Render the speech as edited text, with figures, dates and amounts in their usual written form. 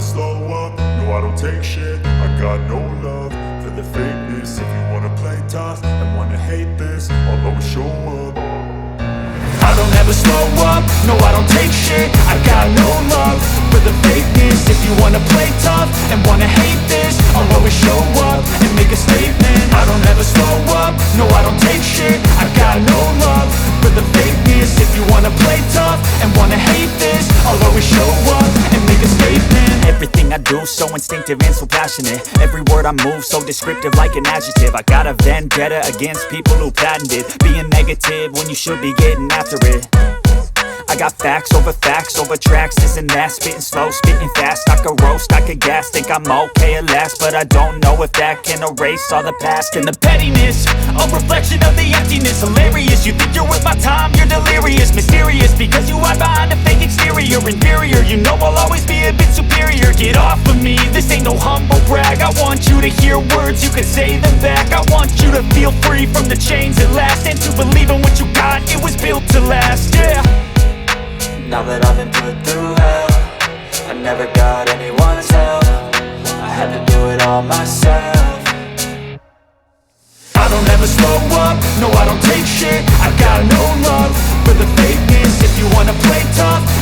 slow up, no I don't take shit. I got no love for the fakeness. If you wanna play tough and wanna hate this, I'll always show up. I don't ever slow up, no I don't take shit. I got no love for the fakeness. If you wanna play tough and wanna hate this, I'll always show up and make a statement. I don't ever slow up, no I don't take shit. I got no love for the fakeness. If you wanna play tough and wanna hate this, I'll always show up and make a statement. Everything I do so instinctive and so passionate. Every word I move so descriptive like an adjective. I got a vendetta against people who patented being negative when you should be getting after it. I got facts over tracks, this and that. Spitting slow, spitting fast, I could roast, I could gas. Think I'm okay at last, but I don't know if that can erase all the past. And the pettiness, a reflection of the emptiness. Hilarious, you think you're worth my time, you're delirious. Mysterious, because you hide behind a fake exterior. Inferior, you know I'll always be a bit superior. Get off of me, this ain't no humble brag. I want you to hear words, you can say them back. I want you to feel free from the chains at last, and to believe in what you got, it was built to last, yeah. Now that I've been put through hell, I never got anyone's help. I had to do it all myself. I don't ever slow up, no I don't take shit. I got no love for the fakeness. If you wanna play tough and